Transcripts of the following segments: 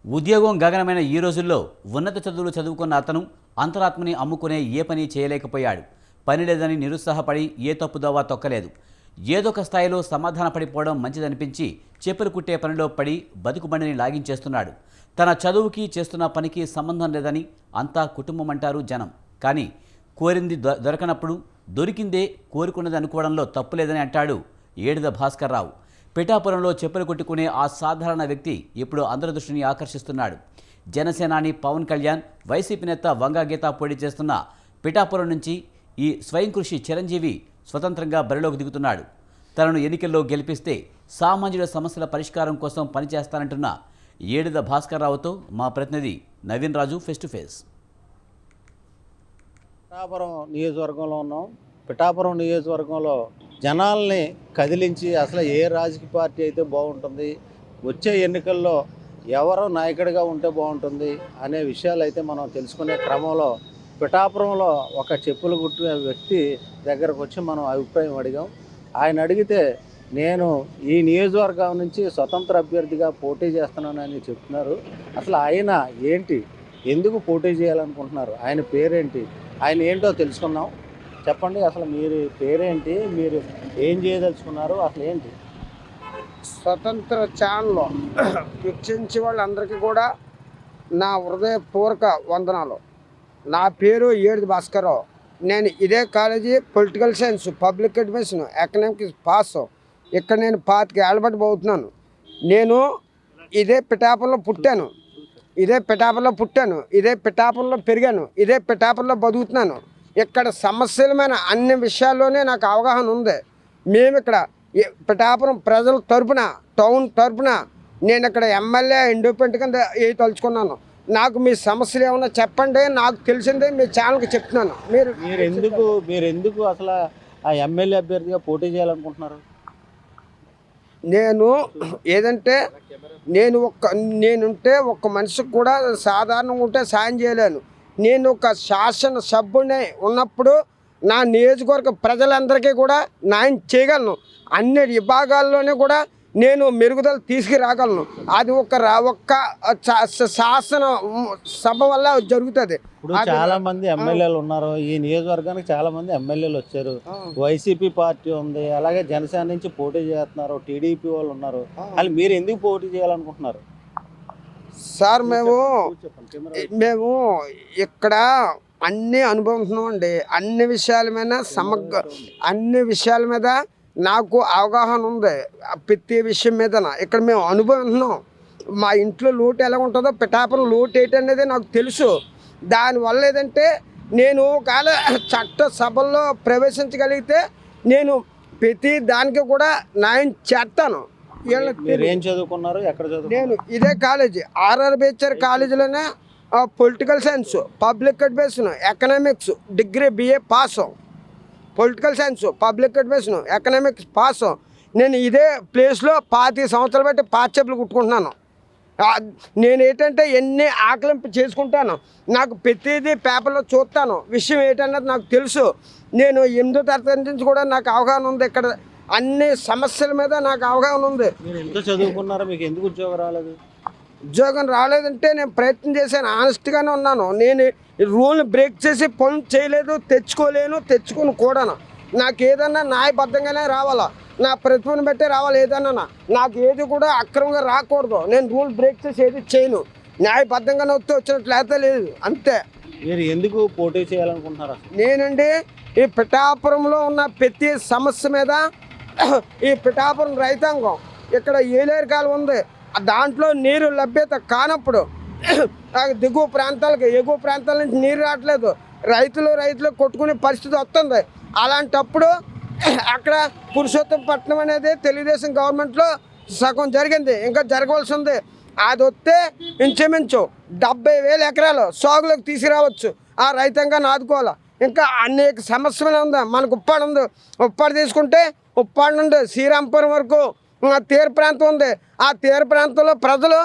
ఉద్యోగం గగనమైన ఈ రోజుల్లో ఉన్నత చదువులు చదువుకున్న అతను అంతరాత్మని అమ్ముకునే ఏ పని చేయలేకపోయాడు. పని లేదని నిరుత్సాహపడి ఏ తప్పుదోవ తొక్కలేదు. ఏదొక స్థాయిలో సమాధానపడిపోవడం మంచిదనిపించి చెప్పులు కుట్టే పనిలో పడి బతుకుబండిని లాగించేస్తున్నాడు. తన చదువుకి చేస్తున్న పనికి సంబంధం లేదని అంతా కుటుంబం అంటారు జనం. కానీ కోరింది దొరకనప్పుడు దొరికిందే కోరుకున్నది అనుకోవడంలో తప్పులేదని అంటాడు ఏడిద భాస్కర్ రావు. పిఠాపురంలో చెప్పులు కొట్టుకునే ఆ సాధారణ వ్యక్తి ఇప్పుడు అందరి దృష్టిని ఆకర్షిస్తున్నాడు. జనసేనాని పవన్ కళ్యాణ్, వైసీపీ నేత వంగా గీత పోటీ చేస్తున్న పిఠాపురం నుంచి ఈ స్వయం కృషి చిరంజీవి స్వతంత్రంగా బరిలోకి దిగుతున్నాడు. తనను ఎన్నికల్లో గెలిపిస్తే సామాన్యుల సమస్యల పరిష్కారం కోసం పనిచేస్తానంటున్న ఏడిద భాస్కర్ రావుతో మా ప్రతినిధి నవీన్ రాజు ఫేస్ టు ఫేస్. పిఠాపురం నియోజకవర్గంలో ఉన్నాం. పిఠాపురం నియోజకవర్గంలో జనాల్ని కదిలించి అసలు ఏ రాజకీయ పార్టీ అయితే బాగుంటుంది, వచ్చే ఎన్నికల్లో ఎవరు నాయకుడిగా ఉంటే బాగుంటుంది అనే విషయాలు అయితే మనం తెలుసుకునే క్రమంలో పిఠాపురంలో ఒక చెప్పులు కుట్టిన వ్యక్తి దగ్గరకు వచ్చి మనం అభిప్రాయం అడిగాం. ఆయన అడిగితే నేను ఈ నియోజకవర్గం నుంచి స్వతంత్ర అభ్యర్థిగా పోటీ చేస్తున్నానని చెప్తున్నారు. అసలు ఆయన ఏంటి, ఎందుకు పోటీ చేయాలనుకుంటున్నారు, ఆయన పేరేంటి, ఆయన ఏంటో తెలుసుకుందాం. చెప్పండి, అసలు మీరు పేరేంటి, మీరు ఏం చేయదలుచుకున్నారు, అసలు ఏంటి? స్వతంత్ర ఛానల్లో వీక్షించే వాళ్ళందరికీ కూడా నా హృదయపూర్వక వందనాలు. నా పేరు ఏడిద భాస్కర్ రావు. నేను ఇదే college political science, public administration, economics pass. ఇక్కడ నేను 25 ఏళ్ళ బట్టి పోతున్నాను. నేను ఇదే పిఠాపురంలో పుట్టాను, ఇదే పిఠాపురంలో పెరిగాను, ఇదే పిఠాపురంలో బతుకుతున్నాను. ఇక్కడ సమస్యలమైన అన్ని విషయాల్లోనే నాకు అవగాహన ఉంది. మేము ఇక్కడ పిఠాపురం ప్రజల తరపున, టౌన్ తరపున నేను ఇక్కడ ఎమ్మెల్యే ఇండిపెండెంట్ కింద తలుచుకున్నాను. నాకు మీ సమస్యలు ఏమన్నా చెప్పండి, నాకు తెలిసిందే మీ ఛానల్కి చెప్తున్నాను. మీరు ఎందుకు అసలు ఆ ఎమ్మెల్యే అభ్యర్థిగా పోటీ చేయాలనుకుంటున్నారు? నేను ఏదంటే నేనుంటే ఒక్క మనిషికి కూడా సాధారణంగా ఉంటే సాయం చేయలేను. నేను ఒక శాసన సభ్యుని ఉన్నప్పుడు నా నియోజకవర్గ ప్రజలందరికీ కూడా న్యాయం చేయగలను. అన్ని విభాగాల్లోనే కూడా నేను మెరుగుదల తీసుకురాగలను. అది ఒక్క శాసన సభ వల్ల జరుగుతుంది. ఇప్పుడు చాలా మంది ఎమ్మెల్యేలు ఉన్నారు, ఈ నియోజకవర్గానికి చాలా మంది ఎమ్మెల్యేలు వచ్చారు. వైసీపీ పార్టీ ఉంది, అలాగే జనసేన నుంచి పోటీ చేస్తున్నారు, టీడీపీ వాళ్ళు ఉన్నారు. వాళ్ళు మీరు ఎందుకు పోటీ చేయాలనుకుంటున్నారు? సార్ మేము ఇక్కడ అన్నీ అనుభవిస్తున్నామండి. అన్ని విషయాల మీద నాకు అవగాహన ఉంది. ప్రతి విషయం మీద ఇక్కడ మేము అనుభవిస్తున్నాం. మా ఇంట్లో లోటు ఎలా ఉంటుందో పిఠాపురం లోటు ఏంటనేది నాకు తెలుసు. దానివల్ల ఏదంటే నేను ఒకవేళ చట్ట సభల్లో ప్రవేశించగలిగితే నేను ప్రతి దానికి కూడా న్యాయం చేస్తాను. ఏం చదువుకున్నారు, ఎక్కడ చదువుకున్నారు? నేను ఇదే కాలేజీ ఆర్ఆర్బిహెచ్ఆర్ కాలేజీలోనే political science, public administration, economics degree BA pass. Political science, public administration, economics pass. నేను ఇదే ప్లేస్లో 25 సంవత్సరాలు బట్టి చెప్పులు కుట్టుకుంటున్నాను. నేను ఏంటంటే ఎన్ని ఆకలింపు చేసుకుంటాను. నాకు ప్రతిదీ పేపర్లో చూస్తాను. విషయం ఏంటన్నది నాకు తెలుసు. నేను 8వ తరగతి నుంచి కూడా నాకు అవగాహన ఉంది. ఇక్కడ అన్ని సమస్యల మీద నాకు అవగాహన ఉంది. మీరు ఎంత చదువుకున్నారో మీకు ఎందుకు ఉద్యోగం రాలేదు? ఉద్యోగం రాలేదంటే నేను ప్రయత్నం చేశాను, ఆనెస్ట్గానే ఉన్నాను. నేను రూల్ని బ్రేక్ చేసి పనులు చేయలేదు, తెచ్చుకొని కూడాను. నాకు ఏదన్నా న్యాయబద్ధంగానే రావాలా, నా ప్రతిభను బట్టే రావాలి. ఏదన్నా నాకు ఏది కూడా అక్రమంగా రాకూడదు. నేను రూల్ బ్రేక్ చేసి ఏది చేయను, న్యాయబద్ధంగానే వచ్చినట్లు అయితే లేదు, అంతే. మీరు ఎందుకు పోటీ చేయాలనుకుంటున్నారా? నేనండి ఈ పిఠాపురంలో ఉన్న ప్రతి సమస్య మీద, ఈ పిఠాపురం రైతాంగం ఇక్కడ ఏలేరు కాలం ఉంది, దాంట్లో నీరు లభ్యత కానప్పుడు దిగువ ప్రాంతాలకు ఎగువ ప్రాంతాల నుంచి నీరు రావట్లేదు. రైతులు కొట్టుకునే పరిస్థితి వస్తుంది. అలాంటప్పుడు అక్కడ పురుషోత్తపట్నం అనేది తెలుగుదేశం గవర్నమెంట్లో సగం జరిగింది, ఇంకా జరగవలసి ఉంది. అది వస్తే ఇంచుమించు 70,000 ఎకరాలు సాగులోకి తీసుకురావచ్చు. ఆ రైతాంగాన్ని ఆదుకోవాలి. ఇంకా అనేక సమస్యలు ఉంది. మనకు ఉప్పాడు ఉంది, ఉప్పాడు తీసుకుంటే ఉప్పాడు నుండి శ్రీరాంపురం వరకు తీర ప్రాంతం ఉంది. ఆ తీర ప్రాంతంలో ప్రజలు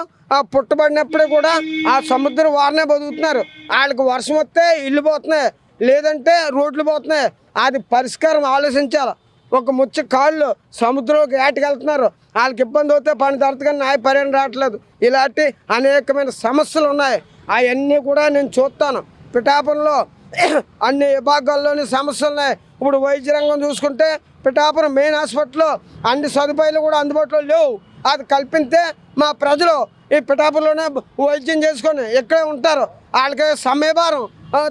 పుట్టబడినప్పుడే కూడా ఆ సముద్రం వారనే బతుకుతున్నారు. వాళ్ళకి వర్షం వస్తే ఇల్లు పోతున్నాయి, లేదంటే రోడ్లు పోతున్నాయి. అది పరిష్కారం ఆలోచించాలి. ఒక ముచ్చ కాళ్ళు సముద్రంలోకి ఏటకెళ్తున్నారు. వాళ్ళకి ఇబ్బంది అవుతే పని తరచుగా న్యాయ పరిహారం రావట్లేదు. ఇలాంటి అనేకమైన సమస్యలు ఉన్నాయి. అవన్నీ కూడా నేను చూస్తాను. పిఠాపురంలో అన్ని విభాగాల్లోని సమస్యలు ఉన్నాయి. ఇప్పుడు వైద్య రంగం చూసుకుంటే పిఠాపురం మెయిన్ హాస్పిటల్లో అన్ని సదుపాయాలు కూడా అందుబాటులో లేవు. అది కల్పిస్తే మా ప్రజలు ఈ పిఠాపురంలోనే వైద్యం చేసుకొని ఇక్కడే ఉంటారు. వాళ్ళకి సమయభారం,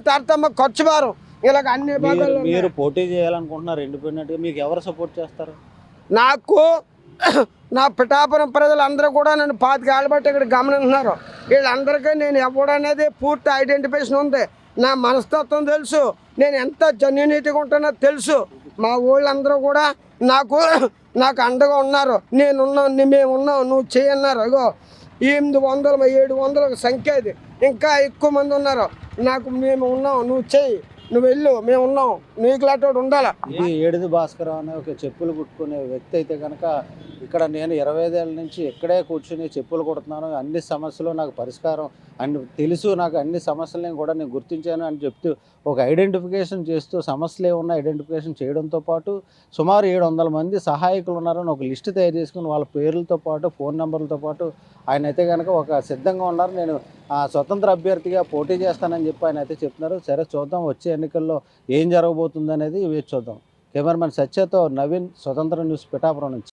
తర్వాత ఖర్చు భారం, ఇలాగ అన్ని విభాగాల్లో మీరు పోటీ చేయాలనుకుంటున్నారు ఇండిపెండెంట్గా, మీకు ఎవరు సపోర్ట్ చేస్తారు? నాకు నా పిఠాపురం ప్రజలందరూ కూడా నన్ను 25 ఏళ్ళ బట్టి ఇక్కడ గమనిస్తున్నారు. వీళ్ళందరికీ నేను ఎవడనేది పూర్తి ఐడెంటిఫికేషన్ ఉంది. నా మనస్తత్వం తెలుసు, నేను ఎంత జెన్యూనిటీగా ఉంటానో తెలుసు. మా ఊళ్ళందరూ కూడా నాకు అండగా ఉన్నారు. మేమున్నాం, నువ్వు చేయన్నారు. అగో 800 700 సంఖ్య ఇది, ఇంకా ఎక్కువ మంది ఉన్నారు. మేము ఉన్నాం, నువ్వు చెయ్యి, నువ్వు వెళ్ళు, మేము ఉన్నాం, నీకు లాంటి ఉండాలి. ఇది ఏడిది భాస్కర్ అనే ఒక చెప్పులు కుట్టుకునే వ్యక్తి అయితే కనుక ఇక్కడ నేను 25 ఏళ్ళ నుంచి ఇక్కడే కూర్చుని చెప్పులు కుడుతున్నాను. అన్ని సమస్యలు నాకు పరిష్కారం అన్ని తెలుసు, నాకు అన్ని సమస్యలని కూడా నేను గుర్తించాను అని చెప్తూ ఒక ఐడెంటిఫికేషన్ చేస్తూ సమస్యలు ఏమన్నా ఐడెంటిఫికేషన్ చేయడంతో పాటు సుమారు 700 మంది సహాయకులు ఉన్నారని ఒక లిస్టు తయారు చేసుకుని వాళ్ళ పేర్లతో పాటు ఫోన్ నెంబర్లతో పాటు ఆయన అయితే కనుక ఒక సిద్ధంగా ఉన్నారు. నేను స్వతంత్ర అభ్యర్థిగా పోటీ చేస్తానని చెప్పి ఆయన అయితే చెప్తున్నారు. సరే చూద్దాం వచ్చే ఎన్నికల్లో ఏం జరగబోతుంది అనేది వేచి చూద్దాం. కెమెరామెన్ సత్యతో నవీన్, స్వతంత్ర న్యూస్, పిఠాపురం నుంచి.